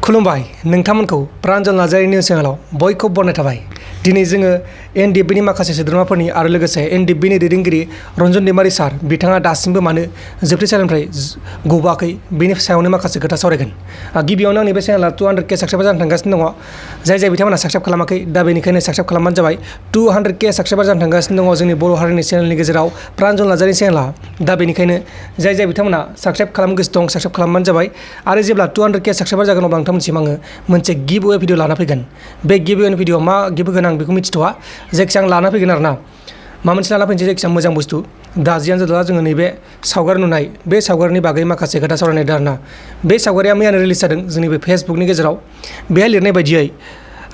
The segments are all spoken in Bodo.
खुलुमबाय नोंथांमोनखौ प्रान्जल नार्जारि निउस चेनेलाव बयखौबो बरायनाय थाबाय। दिनै जोङो एनडिएफबिनि माखासे सोद्रोमाफोरनि आरो लोगोसे एनडिएफबिनि दैदेनगिरि रन्जन दैमारि सार बिथाङा दासिमबो मानो जोबथेसालिनिफ्राय गबोआखै बेनि सायावनो माखासे खोथा सावरायगोन। गिबियावनो आंनि बे चेनेला 200K साबस्क्राइबार जानो थांगासिनो दङ। जाय बिथांमोना साबस्क्राइब खालामाखै दा बेनिखायनो साबस्क्राइब खालामबानो जाबाय। 200K साबस्क्राइबार जानो थांगासिनो दङ जोंनि बर' हारिनि चेनेलनि गेजेराव प्रान्जल नार्जारि चेनेला। दा बेनिखायनो जाय बिथांमोना साबस्क्राइब खालामनो गोसो दं साबस्क्राइब खालामबानो जाबाय। आरो जेब्ला 200K साबस्क्राइबार जागोन अब्ला नोंथांमोनसिम आङो मोनसे गिभ अवे भिडिअ लाना फैगोन। बे गिभ अवे भिडिअ मा गिभ होगोन आं बेखौ मिथिथ'आ। जायखिजाया आं लाना फैगोन आरोना माबा मोनसे लाना फैनोसै जायखिजाया मोजां बुस्थु। दा जियानो जादोला जोङो नैबे सावगारि नुनाय बे सावगारिनि बागै माखासे खोथा सावरायनाय आरोना। बे सावगारिया मैयानो रिलिज जादों जोंनि बे फेसबुकनि गेजेराव। बेहाय लिरनाय बायदियै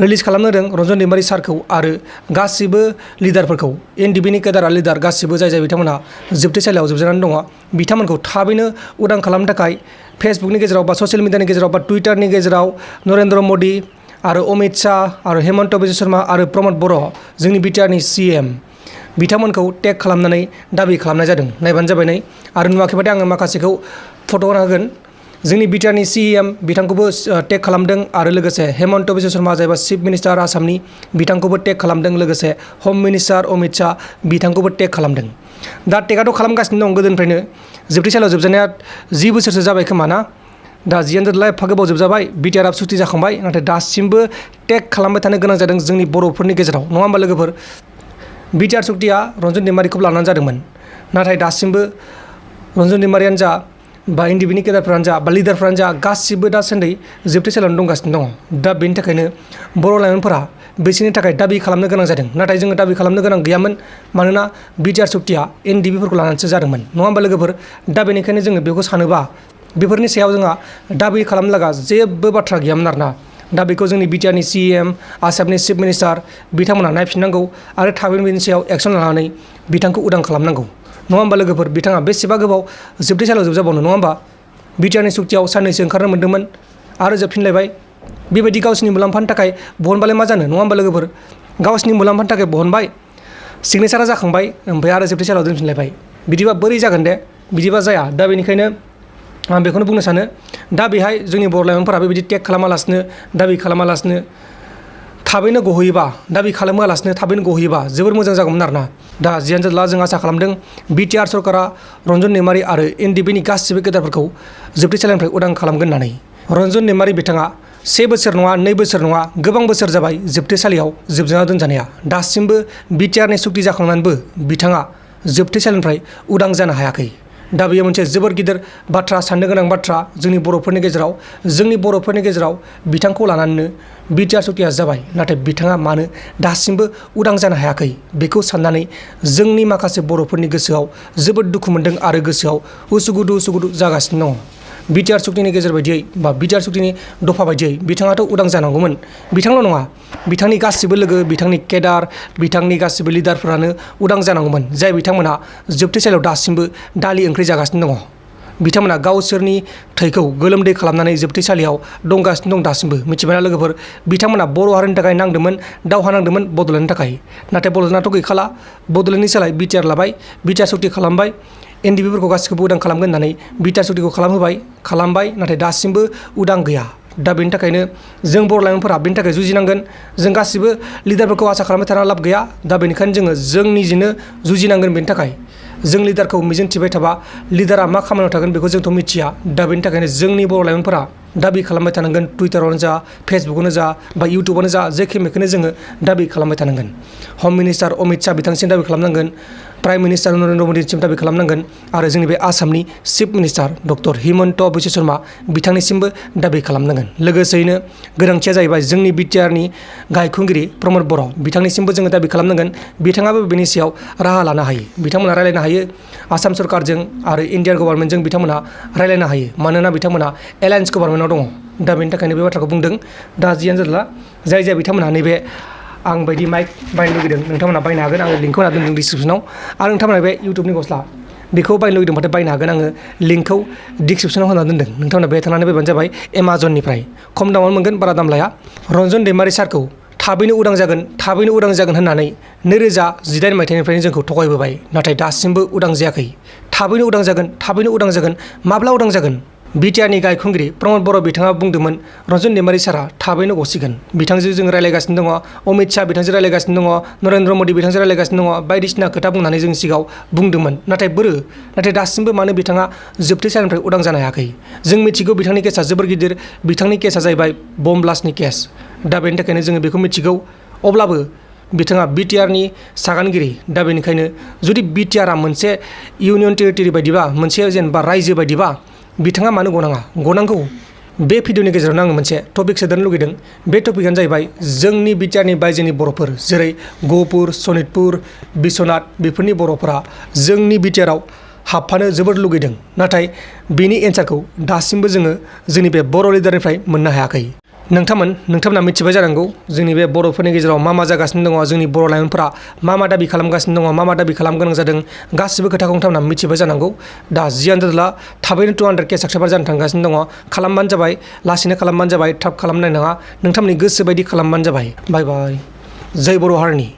रिलिज खालामनो होदों रन्जन दैमारि सारखौ आरो गासिबो लिडारफोरखौ एनडिएफबिनि केडार लिडार गासिबो जाय बिथांमोना जोबथेसालियाव जोबजानानै दङ बिथांमोनखौ थाबैनो उदां खालामनो थाखाय फेसबुकनि गेजेराव बा ससियेल मिडियानि गेजेराव बा टुइटारनि गेजेराव नरेन्द्र मदि आरो अमित शाह आरो हेमन्त बिश्व शर्मा आरो प्रमद बर' जोंनि बिटिआरनि CM बिथांमोनखौ टेग खालामनानै दाबि खालामनाय जादों। नायबानो जाबाय नै आरो नुवाखैबाथाय आङो माखासेखौ फट' होगोन। जोंनि बिटिआरनि CM बिथांखौबो टेग खालामदों आरो लोगोसे हेमन्त बिश्व शर्मा जायबा चिफ मिनिस्टार आसामनि बिथांखौबो टेग खालामदों। लोगोसे हम मिनिस्टार अमित शाह बिथांखौबो टेग खालामदों। दा टेगाथ' खालामगासिनो दं गोदोनिफ्रायनो। जोबथेसालियाव जोबजानाया 10 बोसोरसो जाबाय खोमा ना। दा जियानो जादोला एफा गोबाव जोबजाबाय बिटिआरआ सुथि जाखांबाय नाथाय दासिमबो टेग खालामबाय थानो गोनां जादों जोंनि बर'फोरनि गेजेराव नङा होमबा लोगोफोर। बिटिआर सुक्तिया रन्जन दैमारिखौ लानानै जादोंमोन नाथाय दासिमबो रन्जन दैमारियानो जा बा एनडिएफबिनि केडारफ्रानो जा बा लिडारफ्रानो जा गासिबो दासान्दि जोबथेसालियावनो दंगासिनो दङ। दा बेनि थाखायनो बर' लाइमोनफोरा बिसोरनि थाखाय दाबि खालामनो गोनां जादों। नाथाय जोङो दाबि खालामनो गोनां गैयामोन मानोना बिटिआर सुक्तिया एनडिएफबिफोरखौ लानानैसो जादोंमोन नङा होमबा लोगोफोर। दा बेनिखायनो जोङो बेखौ सानोबा बेफोरनि सायाव जोंहा दाबि खालामनो लागा जेबो बाथ्रा गैयामोन आरोना। दा बेखौ जोंनि बिटिआरनि CM आसामनि चिफ मिनिस्टार बिथांमोना नायफिननांगौ आरो थाबैनो बेनि सायाव एक्सन लानानै बिथांखौ उदां खालामनांगौ नङा होमबा लोगोफोर। बिथाङा बेसेबा गोबाव जोबथेसालियाव जोबजाबावनो नङा होमबा। बिटिआरनि सुक्तियाव साननैसो ओंखारनो मोन्दोंमोन आरो जोबफिनलायबाय। बेबायदि गावसिनि मुलाम्फानि थाखाय बहनबालाय मा जानो नङा होमबा लोगोफोर। गावसिनि मुलाम्फानि थाखाय बहनबाय सिगनेसारा जाखांबाय ओमफ्राय आरो जोबथेसालियाव दोनफिनलायबाय। बिदिबा बोरै जागोन दे बिदिबा जाया। दा बेनिखायनो आं बेखौनो बुंनो सानो दा बेहाय जोंनि बर' लाइमोनफोरा बेबायदि टेग खालामालासिनो दाबि खालामालासिनो थाबैनो गहोयोबा दाबि खालामालासिनो थाबैनो गहोयोबा जोबोर मोजां जागौमोन आरोना। दा जियानो जादोला जों आसा खालामदों बिटिआर सरकारा रन्जन दैमारि आरो एनडिएफबिनि गासिबो केडारफोरखौ जोबथेसालिनिफ्राय उदां खालामगोन होननानै। रन्जन दैमारि बिथाङा 1 बोसोर नङा 2 बोसोर नङा गोबां बोसोर जाबाय जोबथेसालियाव जोबजाना दोनजानाया। दासिमबो बिटिआरनि सुक्ति जाखांनानैबो बिथाङा जोबथेसालिनिफ्राय उदां जानो हायाखै। दा बेयो मोनसे जोबोर गिदिर बाथ्रा साननो गोनां बाथ्रा जोंनि बर'फोरनि गेजेराव बिथांखौ लानानैनो बिटिआर सुक्तिया जाबाय नाथाय बिथाङा मानो दासिमबो उदां जानो हायाखै बेखौ साननानै जोंनि माखासे बर'फोरनि गोसोआव जोबोद दुखु मोनदों आरो गोसोआव उसुगुदु जागासिनो दङ। बिटिआर सुक्तिनि गेजेर बायदियै बा बिटिआर सुक्तिनि दफा बायदियै बिथाङाथ' उदां जानांगौमोन। बिथांल' नङा बिथांनि गासिबो लोगो बिथांनि केडार बिथांनि गासिबो लिडारफोरानो उदां जानांगौमोन जाय बिथांमोना जोबथेसालियाव दासिमबो दालि ओंख्रि जागासिनो दङ। बिथांमोना गावसोरनि थैखौ गोलोमदै खालामनानै जोबथेसालियाव दंगासिनो दं दासिमबो मिथिबायना लोगोफोर। बिथांमोना बर' हारिनि थाखाय दावहा नांदोंमोन बड'लेण्डनि थाखाय नाथाय बड'लेण्डआथ' गैखाला। बड'लेण्डनि सोलाय बिटिआर लाबाय बिटिआर सुक्ति खालामबाय एनडिएफबिफोरखौ गासिखौबो उदां खालामगोन होननानै बिटिआर सुक्तिखौ खालामबाय नाथाय दासिमबो उदां गैया। दा बेनि थाखायनो जों बर' लाइमोनफोरा बेनि थाखाय जुजिनांगोन। जों गासिबो लिडारफोरखौ आसा खालामबाय थाना लाब गैया। दा बेनिखायनो जोङो जों निजेनो जुजिनांगोन। बेनि थाखाय जों लिडारखौ मिजिंथिबाय थाबा लिडारा मा खामानियाव थागोन बेखौ जोंथ' मिथिया। दा बेनि थाखायनो जोंनि बर' लाइमोनफोरा दाबि खालामबाय थानांगोन टुइटारावनो जा फेसबुकआवनो जा बा इउटुबावनो जा जेखि मेखौनो जोङो दाबि खालामबाय थानांगोन। हम मिनिस्टार अमित शाह बिथांसिम दाबि खालामनांगोन। प्राइम मिनिस्टार नरेन्द्र मदिसिम दाबि खालामनांगोन आरो जोंनि बे आसामनि chief minister doctor Himanta Biswa Sarma बिथांनिसिमबो दाबि खालामनांगोन। लोगोसेयैनो गोनांथिया जाहैबाय जोंनि बिटिआरनि गाहाय खुंगिरि प्रमद बर' बिथांनिसिमबो जोङो दाबि खालामनांगोन। बिथाङाबो बेनि सायाव राहा लानो हायो। बिथांमोना रायलायनो हायो आसाम सरकारजों आरो इन्डियान गभर्नमेन्टजों बिथांमोना रायलायनो हायो मानोना बिथांमोना एलायन्स गभर्नमेन्टआव दङ। दा बेनि थाखायनो बे बाथ्राखौ बुंदों। दा जियानो जादोला जाय बिथांमोनहा नैबे आं बायदि माइक बायनो लुगैदों नोंथांमोना बायनो हागोन। आङो लिंकखौ होना दोन्दों डिसक्रिपसनाव आरो नोंथांमोना बे इउटुबनि गस्ला बेखौ बायनो लुगैदोंबाथाय बायनो हागोन। आङो लिंकखौ डिसक्रिपसनाव होना दोन्दों नोंथांमोना बे थांनानै बायबानो जाबाय। एमाजननिफ्राय खम दामावनो मोनगोन बारा दाम लाया। रन्जन दैमारि सारखौ थाबैनो उदां जागोन होननानै 2018 मायथाइनिफ्रायनो जोंखौ थगायबोबाय नाथाय दासिमबो उदां जायाखै। थाबैनो उदां जागोन माब्ला उदां जागोन बिटिआरनि गाहाय खुंगिरि प्रमद बर' बिथाङा बुंदोंमोन रन्जन दैमारि सारा थाबैनो गसिगोन। बिथांजों जों रायलायगासिनो दङ, अमित शाह बिथांजों रायलायगासिनो दङ, नरेन्द्र मदि बिथांजों रायलायगासिनो दङ, बायदिसिना खोथा बुंनानै जों सिगाङाव बुंदोंमोन। नाथाय दासिमबो मानो बिथाङा जोबथेसालिनिफ्राय उदां जानो हायाखै? जों मिथिगौ बिथांनि केसा जोबोर गिदिर। बिथांनि केसा जाहैबाय बम ब्लास्टनि केस। दा बेनि थाखायनो जोङो बेखौ मिथिगौ। अब्लाबो बिथाङा बिटिआरनि सागानगिरि। दा बेनिखायनो जुदि बिटिआरआ मोनसे इउनियन टेरिटरि बायदिबा, मोनसे जेनेबा रायजो बायदिबा, बिथाङा मानो गनाङा? गनांगौ। बे भिडिअनि गेजेरावनो आङो मोनसे टपिक सोदेरनो लुगैदों। बे टपिकआनो जाहैबाय जोंनि बिटिआरनि बायजोनि बर'फोर, जेरै गहपुर, सनितपुर, बिश्वनाथ बेफोरनि बर'फोरा जोंनि बिटिआरआव हाबफानो जोबोद लुगैदों। नाथाय बेनि एन्सारखौ दासिमबो जोङो जोंनि बे बर' लिडारनिफ्राय मोननो हायाखै। नोंथांमोना मिथिबाय जानांगौ जोंनि बे बर'फोरनि गेजेराव मा जागासिनो दङ, जोंनि बर' लाइमोनफोरा मा दाबि खालामगासिनो दङ, मा दाबि खालामनो गोनां जादों, गासिबो खोथाखौ नोंथांमोना मिथिबाय जानांगौ। दा जियानो जादोला थाबैनो 200K साबस्क्राइबार जानो थांगासिनो दङ। खालामबानो जाबाय, लासैनो खालामबानो जाबाय, थाब खालामनाय नङा। नोंथांमोननि गोसो बायदि खालामबानो जाबाय। बाय बाय। जय बर' हारिनि।